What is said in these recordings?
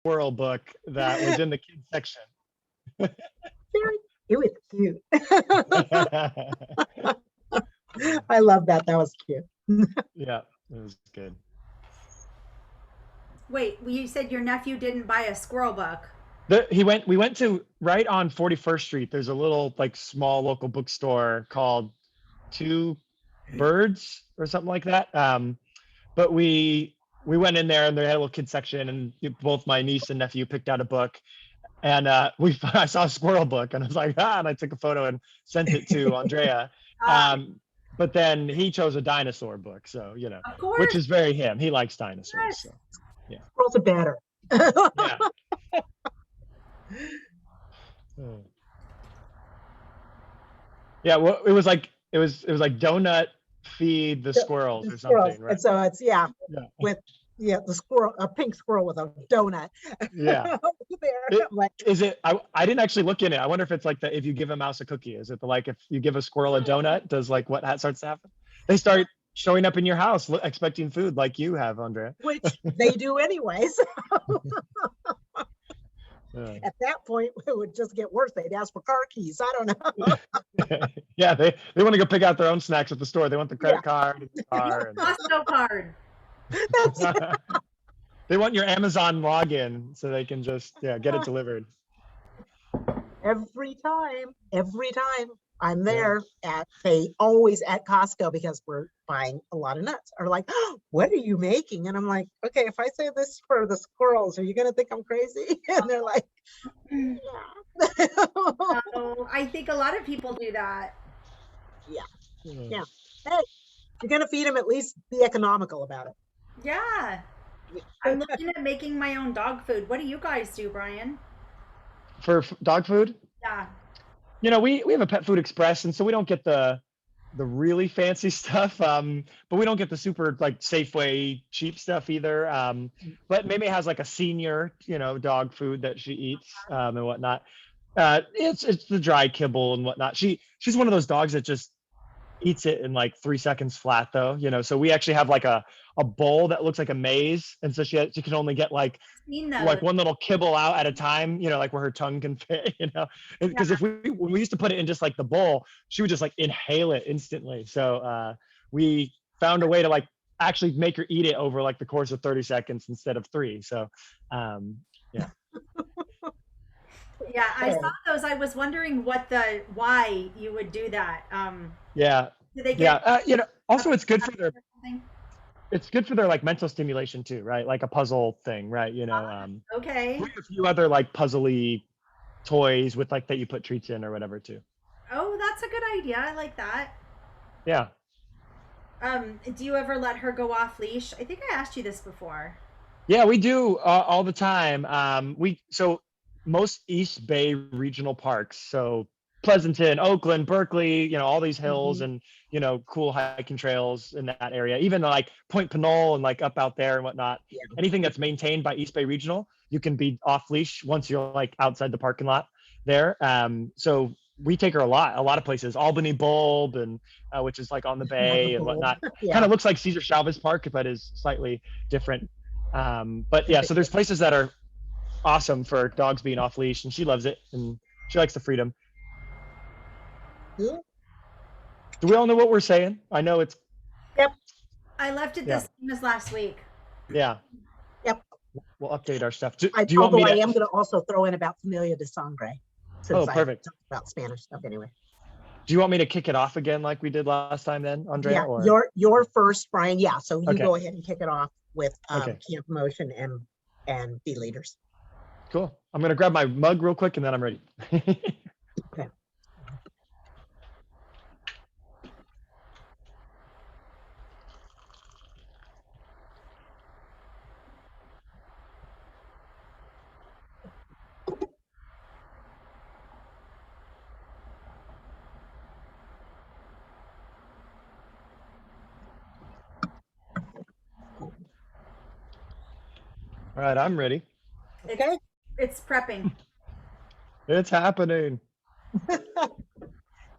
squirrel book that was in the kids section. It was cute. I love that. That was cute. Yeah, it was good. Wait, you said your nephew didn't buy a squirrel book. We went to right on 41st Street. There's a little like small local bookstore called Two Birds or something like that. But we went in there and they had a little kid section, and both my niece and nephew picked out a book, and I saw a squirrel book, and I was like, and I took a photo and sent it to Andrea. But then he chose a dinosaur book, so Of course. which is very him. He likes dinosaurs. Yes. So yeah. Squirrels are better. Yeah. Yeah, well, it was like donut feed the squirrels or something, right? And so it's with the squirrel, a pink squirrel with a donut. Yeah. There. Is it? I didn't actually look in it. I wonder if it's like if you give a mouse a cookie. Is it like if you give a squirrel a donut, does like what starts to happen? They start showing up in your house expecting food like you have, Andrea. Which they do anyways. At that point, it would just get worse. They'd ask for car keys. I don't know. Yeah, they want to go pick out their own snacks at the store. They want the credit card, the car, and Costco card. They want your Amazon login so they can just get it delivered. Every time I'm there always at Costco, because we're buying a lot of nuts, are like, oh, what are you making? And I'm like, okay, if I say this for the squirrels, are you gonna think I'm crazy? And they're like, yeah. Oh, I think a lot of people do that. Yeah. Hey, you're gonna feed them, at least be economical about it. Yeah. I'm looking at making my own dog food. What do you guys do, Brian? For dog food? Yeah. We have a Pet Food Express, and so we don't get the really fancy stuff, but we don't get the super like Safeway cheap stuff either. But Mimi has like a senior, dog food that she eats and whatnot. It's the dry kibble and whatnot. She's one of those dogs that just eats it in like 3 seconds flat, though. So we actually have like a bowl that looks like a maze, and so she can only get like one little kibble out at a time, like where her tongue can fit, because when we used to put it in just like the bowl, she would just like inhale it instantly. So we found a way to like actually make her eat it over like the course of 30 seconds instead of 3. So yeah. Yeah, I saw those. I was wondering why you would do that. Yeah. Do they get also it's good for their like mental stimulation too, right? Like a puzzle thing, right? Okay. A few other like puzzly toys with like that you put treats in or whatever too. Oh, that's a good idea. I like that. Yeah. Do you ever let her go off leash? I think I asked you this before. Yeah, we do all the time. Most East Bay regional parks, so Pleasanton, Oakland, Berkeley, all these hills and, cool hiking trails in that area, even like Point Pinole and like up out there and whatnot. Yeah. Anything that's maintained by East Bay Regional, you can be off leash once you're like outside the parking lot there. So we take her a lot of places, Albany Bulb and which is like on the bay and whatnot. Yeah. Kind of looks like Cesar Chavez Park, but is slightly different. But yeah, so there's places that are awesome for dogs being off leash, and she loves it and she likes the freedom. Yeah. Do we all know what we're saying? I know it's. Yep. I left it the same as last week. Yeah. Yep. We'll update our stuff. I am going to also throw in about Familia de Sangre. Oh, perfect. I talked about Spanish stuff anyway. Do you want me to kick it off again like we did last time then, Andrea? Yeah, or? Your first, Brian. Yeah, so you go ahead and kick it off with Camp Motion and Feed Leaders. Cool. I'm going to grab my mug real quick and then I'm ready. Okay. All right, I'm ready. Okay. It's prepping. It's happening.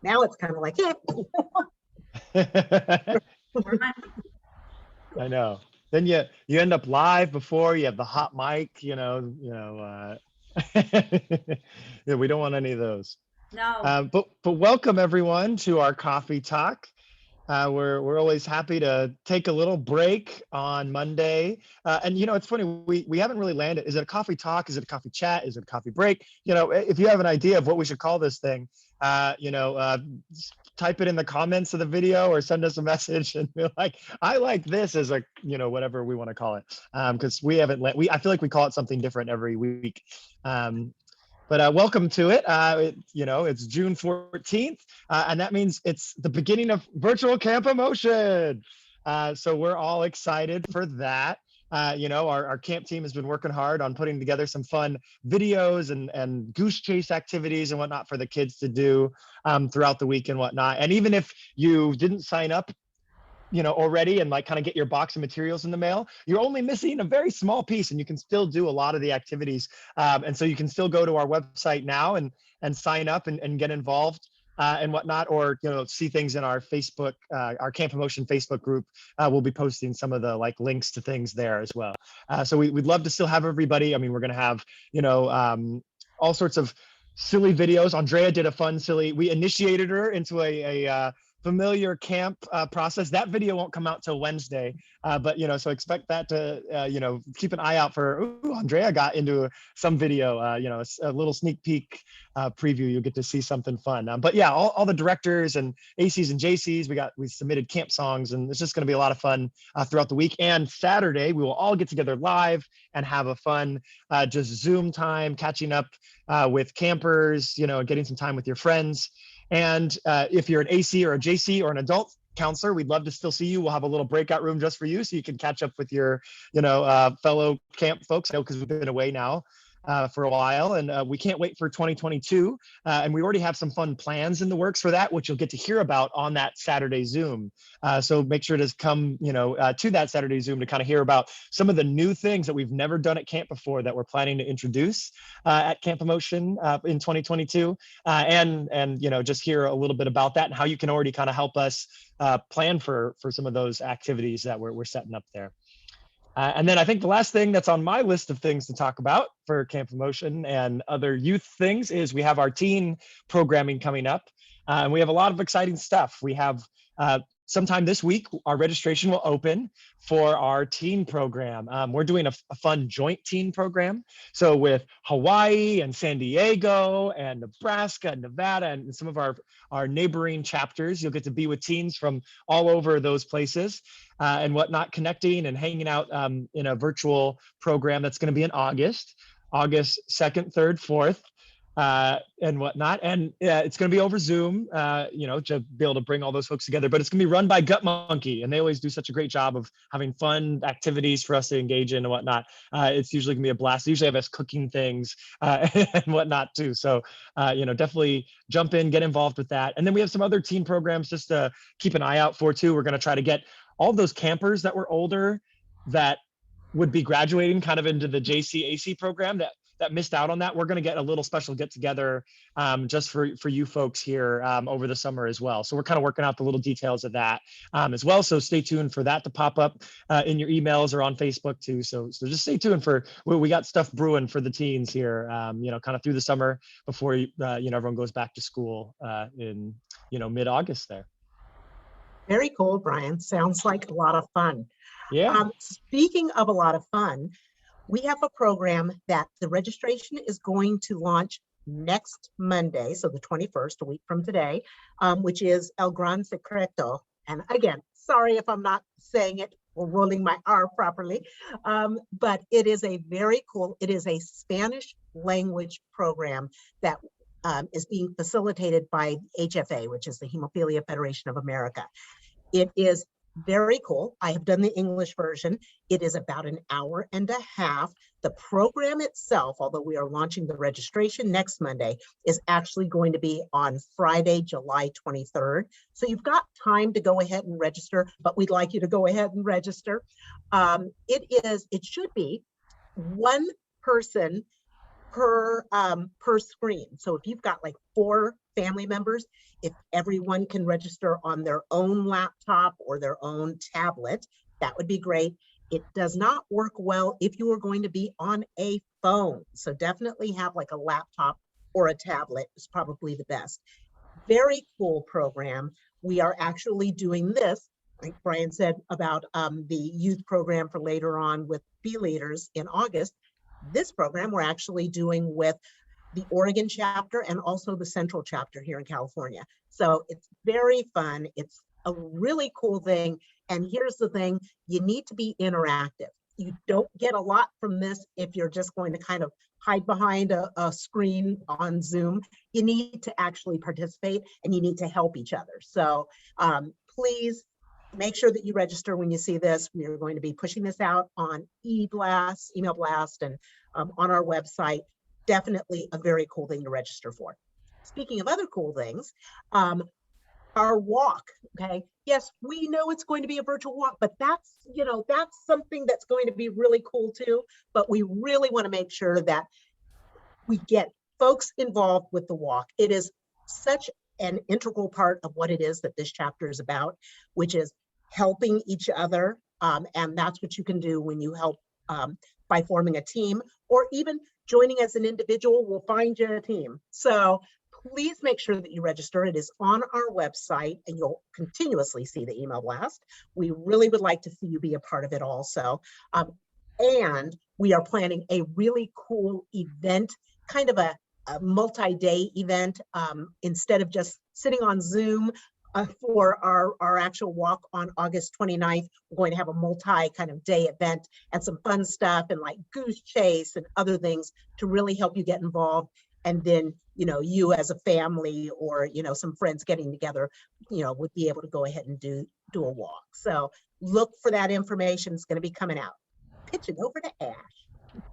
Now it's kind of like, I know. then you end up live before you have the hot mic, yeah, we don't want any of those. No. But welcome everyone to our coffee talk. We're always happy to take a little break on Monday. And it's funny, we haven't really landed. Is it a coffee talk? Is it a coffee chat? Is it a coffee break? If you have an idea of what we should call this thing, type it in the comments of the video or send us a message and be like, I like this as a, whatever we want to call it. Because we haven't I feel like we call it something different every week. But welcome to it. It's June 14th, and that means it's the beginning of virtual Camp Emotion. So we're all excited for that. Our camp team has been working hard on putting together some fun videos and goose chase activities and whatnot for the kids to do throughout the week and whatnot. And even if you didn't sign up already and like kind of get your box of materials in the mail, you're only missing a very small piece and you can still do a lot of the activities. And so you can still go to our website now and sign up and get involved and whatnot, or, see things in our Facebook, our Camp Emotion Facebook group. We'll be posting some of the like links to things there as well. So we'd love to still have everybody. I mean, we're going to have, all sorts of silly videos. Andrea did a fun, silly, we initiated her into a familiar camp process. That video won't come out till Wednesday, but so expect that to keep an eye out for. Ooh, Andrea got into some video, a little sneak peek preview. You'll get to see something fun. But yeah, all the directors and ACs and JCs, we submitted camp songs, and it's just going to be a lot of fun throughout the week. And Saturday we will all get together live and have a fun just Zoom time, catching up with campers, getting some time with your friends. And if you're an AC or a JC or an adult counselor, we'd love to still see you. We'll have a little breakout room just for you so you can catch up with your, fellow camp folks. I know because we've been away now for a while, and we can't wait for 2022. And we already have some fun plans in the works for that, which you'll get to hear about on that Saturday Zoom. So make sure to come, to that Saturday Zoom to kind of hear about some of the new things that we've never done at camp before that we're planning to introduce at Camp Emotion in 2022, and just hear a little bit about that and how you can already kind of help us plan for some of those activities that we're setting up there. And then I think the last thing that's on my list of things to talk about for Camp Emotion and other youth things is we have our teen programming coming up. And we have a lot of exciting stuff. We have sometime this week, our registration will open for our teen program. We're doing a fun joint teen program. So with Hawaii and San Diego and Nebraska and Nevada and some of our neighboring chapters, you'll get to be with teens from all over those places and whatnot, connecting and hanging out in a virtual program that's going to be in August 2nd, 3rd, 4th. And whatnot. And it's going to be over Zoom, to be able to bring all those folks together. But it's going to be run by Gut Monkey, and they always do such a great job of having fun activities for us to engage in and whatnot. It's usually going to be a blast. They usually have us cooking things and whatnot too. So, definitely jump in, get involved with that. And then we have some other teen programs just to keep an eye out for too. We're going to try to get all those campers that were older that would be graduating kind of into the JCAC program that missed out on that. We're going to get a little special get together just for you folks here over the summer as well. So we're kind of working out the little details of that as well. So stay tuned for that to pop up in your emails or on Facebook too. So just stay tuned for, we got stuff brewing for the teens here, kind of through the summer before, everyone goes back to school in, mid-August there. Very cool, Brian. Sounds like a lot of fun. Yeah. Speaking of a lot of fun, we have a program that the registration is going to launch next Monday, so the 21st, a week from today, which is El Gran Secreto. And again, sorry if I'm not saying it or rolling my R properly, but it is a very cool, it is a Spanish language program that is being facilitated by HFA, which is the Hemophilia Federation of America. It is very cool. I have done the English version. It is about an hour and a half. The program itself, although we are launching the registration next Monday, is actually going to be on Friday, July 23rd. So you've got time to go ahead and register, but we'd like you to go ahead and register. It should be one person per screen. So if you've got like 4 family members, if everyone can register on their own laptop or their own tablet, that would be great. It does not work well if you are going to be on a phone. So definitely have like a laptop or a tablet is probably the best. Very cool program. We are actually doing this, like Brian said about the youth program for later on with B leaders in August. This program we're actually doing with the Oregon chapter and also the Central chapter here in California. So it's very fun. It's a really cool thing. And here's the thing, you need to be interactive. You don't get a lot from this if you're just going to kind of hide behind a screen on Zoom. You need to actually participate and you need to help each other. So please make sure that you register when you see this. We are going to be pushing this out on e-blast, email blast, and on our website. Definitely a very cool thing to register for. Speaking of other cool things, our walk, okay? Yes, we know it's going to be a virtual walk, but that's, you know, that's something that's going to be really cool too. But we really want to make sure that we get folks involved with the walk. It is such an integral part of what it is that this chapter is about, which is helping each other. And that's what you can do when you help by forming a team, or even joining as an individual will find you a team. So please make sure that you register. It is on our website and you'll continuously see the email blast. We really would like to see you be a part of it also. And we are planning a really cool event, kind of a multi-day event. Instead of just sitting on Zoom for our actual walk on August 29th, we're going to have a multi kind of day event and some fun stuff and like goose chase and other things to really help you get involved. And then, you know, you as a family or, you know, some friends getting together, you know, would be able to go ahead and do a walk. So look for that information. It's going to be coming out. Pitch it over to Ash.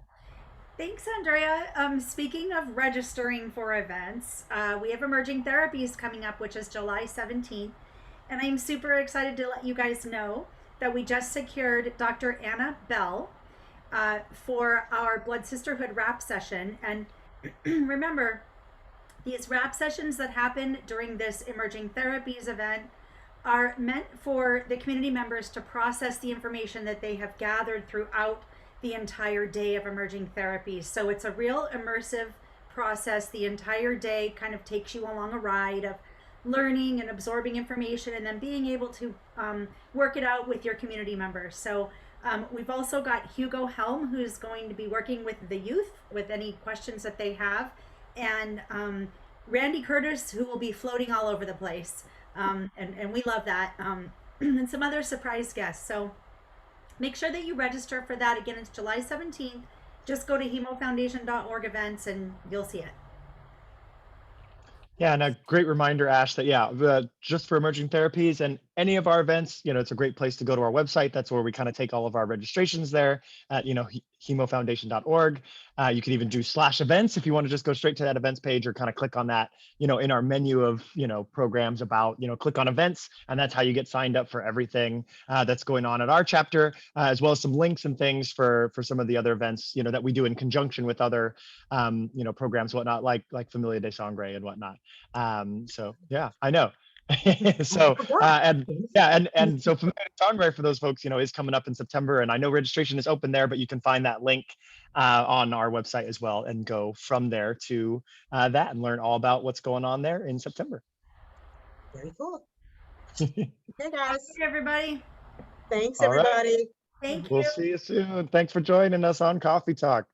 Thanks, Andrea. Speaking of registering for events, we have Emerging Therapies coming up, which is July 17th. And I'm super excited to let you guys know that we just secured Dr. Anna Bell for our Blood Sisterhood wrap session. And remember, these wrap sessions that happen during this Emerging Therapies event are meant for the community members to process the information that they have gathered throughout the entire day of Emerging Therapies. So it's a real immersive process. The entire day kind of takes you along a ride of learning and absorbing information and then being able to work it out with your community members. So we've also got Hugo Helm, who's going to be working with the youth with any questions that they have, and Randy Curtis, who will be floating all over the place. And we love that. And some other surprise guests. So make sure that you register for that. Again, it's July 17th. Just go to hemofoundation.org events and you'll see it. Yeah, and a great reminder, Ash, that just for Emerging Therapies and any of our events, you know, it's a great place to go to our website. That's where we kind of take all of our registrations there at, you know, hemofoundation.org. You can even do /events if you want to just go straight to that events page or kind of click on that, you know, in our menu of, you know, programs about, you know, click on events. And that's how you get signed up for everything that's going on at our chapter, as well as some links and things for some of the other events, you know, that we do in conjunction with other, you know, programs, whatnot, like Familia de Sangre and whatnot. So yeah, I know. So and so Familia de Sangre for those folks, you know, is coming up in September, and I know registration is open there, but you can find that link on our website as well and go from there to that and learn all about what's going on there in September. Very cool. Hey guys. Hey, everybody. Thanks, everybody. Thank you. We'll see you soon. Thanks for joining us on Coffee Talk.